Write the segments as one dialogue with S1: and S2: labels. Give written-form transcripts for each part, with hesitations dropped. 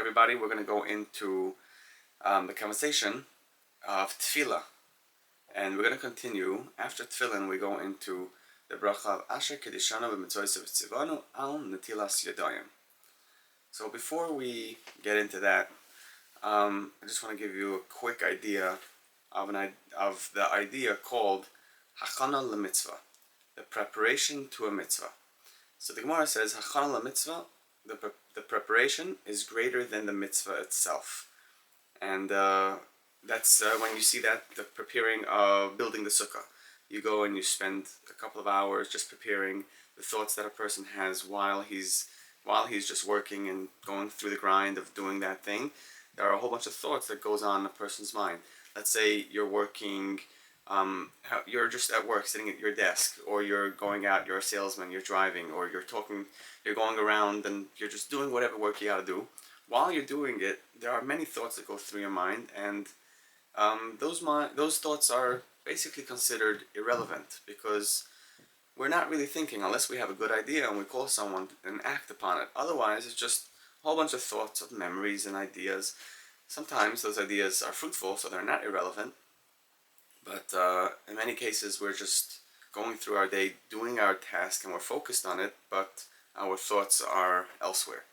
S1: everybody. We're going to go into the conversation of Tefillah. And we're going to continue. After Tefillin, we go into the bracha of Asher Kedishanu B'Mitzvah V'Tzivanu Al Netilas Yadayim. So before we get into that, I just want to give you a quick idea of the idea called Hachana LeMitzvah, the preparation to a mitzvah. So the Gemara says Hachana LeMitzvah, the preparation is greater than the mitzvah itself, and that's when you see that the preparing of building the sukkah. You go and you spend a couple of hours just preparing the thoughts that a person has while he's just working and going through the grind of doing that thing. There are a whole bunch of thoughts that goes on in a person's mind. Let's say you're working, you're just at work sitting at your desk, or you're going out, you're a salesman, you're driving, or you're talking, you're going around and you're just doing whatever work you gotta do. While you're doing it, there are many thoughts that go through your mind, and those thoughts are basically considered irrelevant, because we're not really thinking unless we have a good idea and we call someone and act upon it. Otherwise, it's just a whole bunch of thoughts, of memories and ideas. Sometimes those ideas are fruitful, so they're not irrelevant. But in many cases, we're just going through our day, doing our task, and we're focused on it, but our thoughts are elsewhere.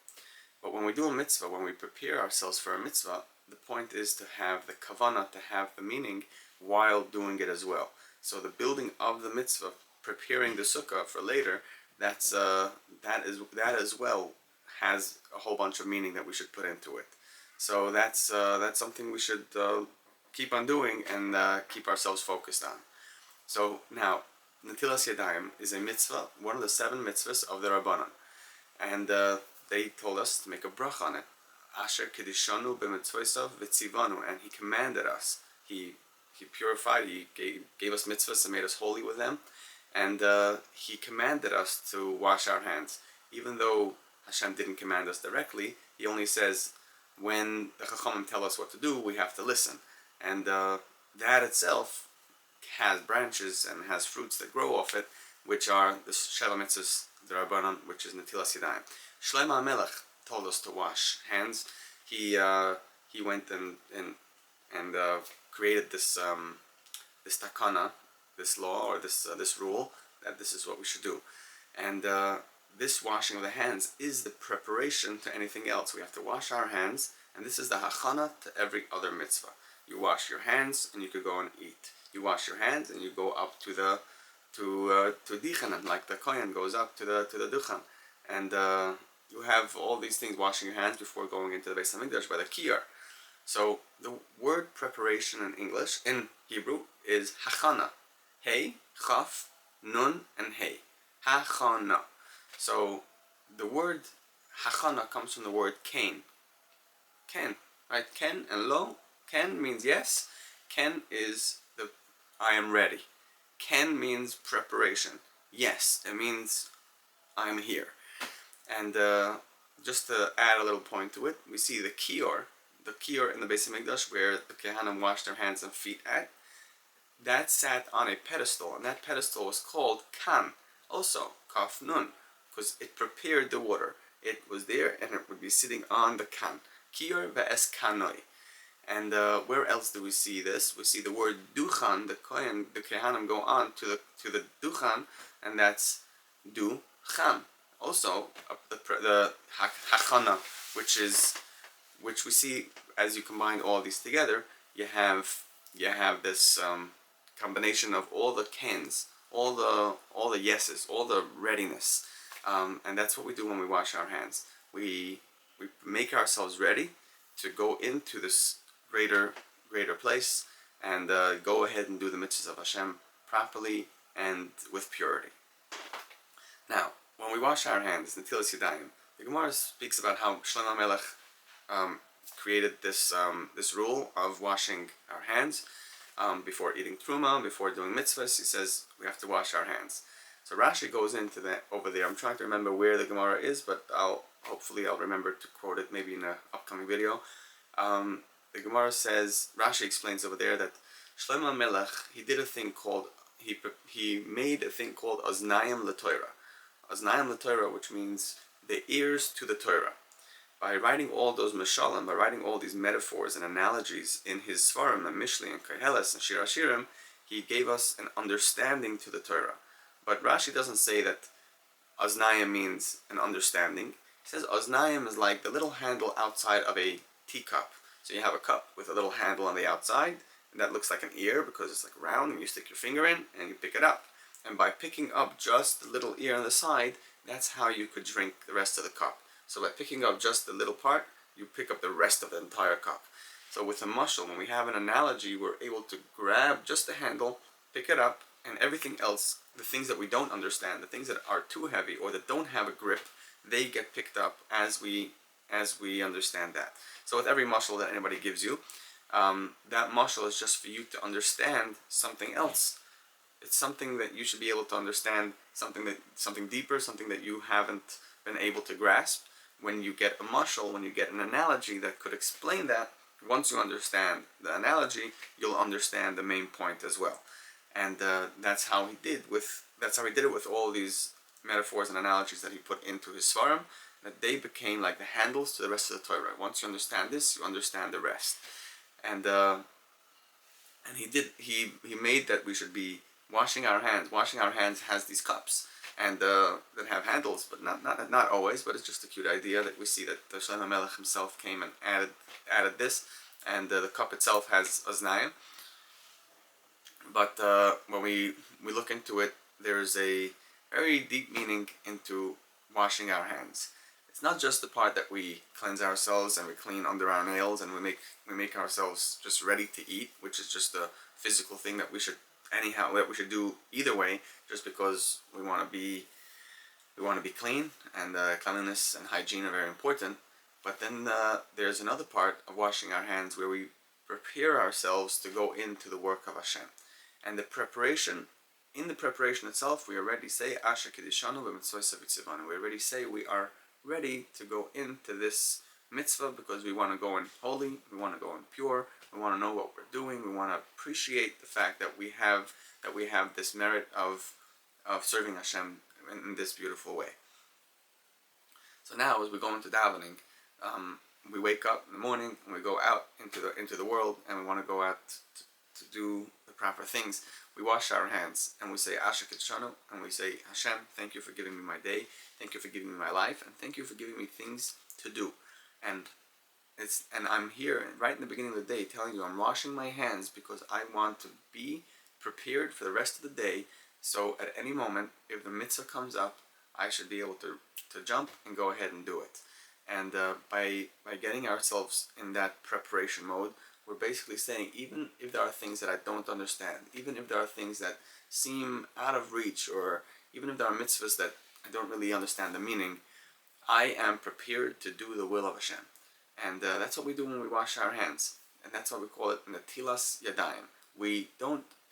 S1: But when we do a mitzvah, when we prepare ourselves for a mitzvah, the point is to have the kavanah, to have the meaning while doing it as well. So the building of the mitzvah, preparing the sukkah for later, that as well has a whole bunch of meaning that we should put into it. So that's something we should keep on doing and keep ourselves focused on. So now, Netilas Yadayim is a mitzvah, one of the 7 mitzvahs of the Rabbanan, and they told us to make a bracha on it. Asher Kedishanu B'Mitzvah V'Tzivanu, and he commanded us. He purified. He gave us mitzvahs and made us holy with them, and he commanded us to wash our hands. Even though Hashem didn't command us directly, he only says when the Chachamim tell us what to do, we have to listen. And that itself has branches and has fruits that grow off it, which are the Sheva Mitzvahs, the Rabbanan, which is Netilas Yadayim. Shlomo HaMelech told us to wash hands. He went and created this takana, this law, or this rule, that this is what we should do. And this washing of the hands is the preparation to anything else. We have to wash our hands, and this is the hachana to every other mitzvah. You wash your hands and you could go and eat. You wash your hands and you go up to dichanan, like the kohen goes up to the duchan, and you have all these things, washing your hands before going into the Beis Hamikdash by the kiyar. So the word preparation in English, in Hebrew, is hachana. Hey, chaf, nun, and hey. Hachana. So the word hachana comes from the word ken. Ken, right? Ken and lo. Ken means yes. Ken is the I am ready. Ken means preparation. Yes, it means I'm here. And just to add a little point to it, we see the kiyar in the Beis Hamikdash, where the Kehanim washed their hands and feet at, that sat on a pedestal, and that pedestal was called kan, also kaf nun, because it prepared the water. It was there, and it would be sitting on the kan. Kiyar ve'es kanoi. And where else do we see this? We see the word duchan. The Kehanim go on to the duchan, and that's duchan. Also, the hachana, which we see as you combine all these together, you have this combination of all the kens, all the yeses, all the readiness, and that's what we do when we wash our hands. We make ourselves ready to go into this greater place and go ahead and do the mitzvahs of Hashem properly and with purity. Now, when we wash our hands, Netilas Yadayim, the Gemara speaks about how Shlomo HaMelech created this rule of washing our hands before eating truma, before doing mitzvahs. He says we have to wash our hands. So Rashi goes into that over there. I'm trying to remember where the Gemara is, but hopefully I'll remember to quote it maybe in an upcoming video. The Gemara says, Rashi explains over there that Shlomo HaMelech, he did a thing called, he made a thing called Aznayim LeTorah. Aznayim LeTorah, which means the ears to the Torah. by writing all those mashalim, by writing all these metaphors and analogies in his Svarim and Mishli and Koheles and Shir Hashirim, he gave us an understanding to the Torah. But Rashi doesn't say that Oznayim means an understanding. He says Oznayim is like the little handle outside of a teacup. So you have a cup with a little handle on the outside, and that looks like an ear because it's like round, and you stick your finger in and you pick it up. And by picking up just the little ear on the side, that's how you could drink the rest of the cup. So by picking up just the little part, you pick up the rest of the entire cup. So with a mushal, when we have an analogy, we're able to grab just the handle, pick it up, and everything else, the things that we don't understand, the things that are too heavy or that don't have a grip, they get picked up as we understand that. So with every mushal that anybody gives you, that mushal is just for you to understand something else. It's something that you should be able to understand, something deeper, something that you haven't been able to grasp. When you get a mushal, when you get an analogy that could explain that, once you understand the analogy, you'll understand the main point as well. And that's how he did it with all these metaphors and analogies that he put into his Svarim, that they became like the handles to the rest of the Torah. Once you understand this, you understand the rest. And he made that we should be washing our hands. Washing our hands has these cups and that have handles, but not always. But it's just a cute idea that we see that the Shlomo Melech himself came and added this, and the cup itself has oznayim. But when we look into it, there's a very deep meaning into washing our hands. It's not just the part that we cleanse ourselves and we clean under our nails and we make ourselves just ready to eat, which is just a physical thing that we should do either way, just because we want to be clean, and cleanliness and hygiene are very important. But then there's another part of washing our hands where we prepare ourselves to go into the work of Hashem. And in the preparation itself, we already say Asher Kedishanu v'Mitzvah Vitzivanu. We already say we are ready to go into this mitzvah because we want to go in holy, we want to go in pure, we want to know what we're doing, we want to appreciate the fact that we have this merit of serving Hashem in this beautiful way. So now, as we go into davening, we wake up in the morning and we go out into the world, and we want to go out to do the proper things. We wash our hands and we say Asher Kedishanu, and we say, Hashem, thank you for giving me my day, thank you for giving me my life, and thank you for giving me things to do. And I'm here right in the beginning of the day telling you I'm washing my hands because I want to be prepared for the rest of the day, so at any moment, if the mitzvah comes up, I should be able to jump and go ahead and do it. And by getting ourselves in that preparation mode, we're basically saying, even if there are things that I don't understand, even if there are things that seem out of reach, or even if there are mitzvahs that I don't really understand the meaning, I am prepared to do the will of Hashem. And that's what we do when we wash our hands. And that's why we call it Netilas Yadayim.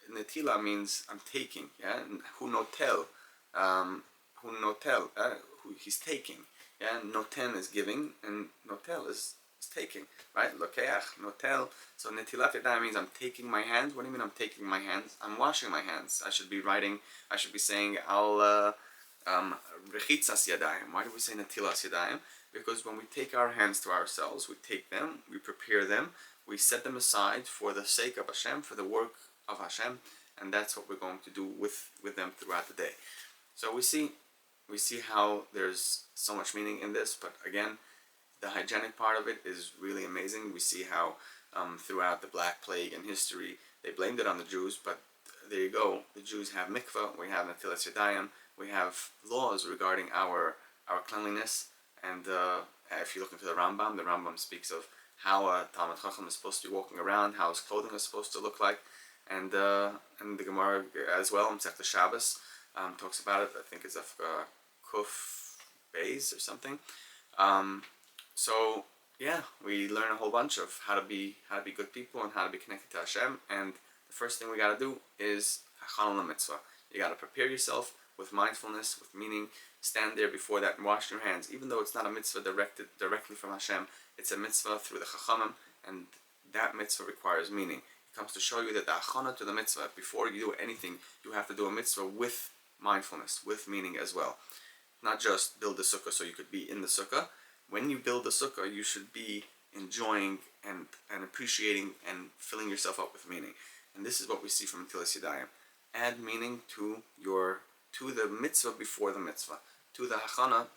S1: Netila means I'm taking, yeah? Hu notel, he's taking. Yeah, noten is giving, and notel is taking, right? Lokeach, notel. So netilat yadayim means I'm taking my hands. What do you mean I'm taking my hands? I'm washing my hands. I should be saying al rechitzas yadayim. Why do we say netilas yadayim? Because when we take our hands to ourselves, we take them, we prepare them, we set them aside for the sake of Hashem, for the work of Hashem, and that's what we're going to do with them throughout the day. So we see how there's so much meaning in this, but again, the hygienic part of it is really amazing. We see how throughout the Black Plague in history, they blamed it on the Jews, but there you go. The Jews have mikvah, we have netilas yadayim, we have laws regarding our cleanliness, and if you look into the Rambam speaks of how a Talmid Chacham is supposed to be walking around, how his clothing is supposed to look like, and the Gemara as well, Masechta Shabbos, talks about it. I think it's Kuf Beis or something. So yeah, we learn a whole bunch of how to be good people and how to be connected to Hashem. And the first thing we got to do is Hachanal Mitzvah. You got to prepare yourself with mindfulness, with meaning. Stand there before that and wash your hands. Even though it's not a mitzvah directly from Hashem, it's a mitzvah through the Chachamim, and that mitzvah requires meaning. It comes to show you that the achana to the mitzvah, before you do anything, you have to do a mitzvah with mindfulness, with meaning as well. Not just build the sukkah so you could be in the sukkah. when you build a sukkah, you should be enjoying and appreciating and filling yourself up with meaning. And this is what we see from Netilat Yadayim. Add meaning to the mitzvah before the mitzvah, to the hachana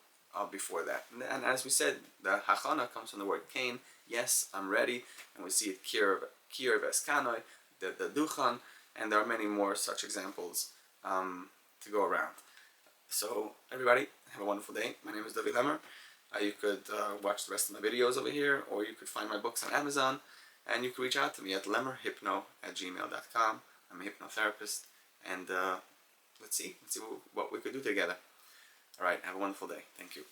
S1: before that. And as we said, the hachana comes from the word kain. Yes, I'm ready. And we see it kir veskanoi, the duchan, and there are many more such examples to go around. So everybody, have a wonderful day. My name is Lemmer. You could watch the rest of my videos over here, or you could find my books on Amazon, and you can reach out to me at lemmerhypno@gmail.com. I'm a hypnotherapist, and let's see what we could do together. All right, have a wonderful day. Thank you.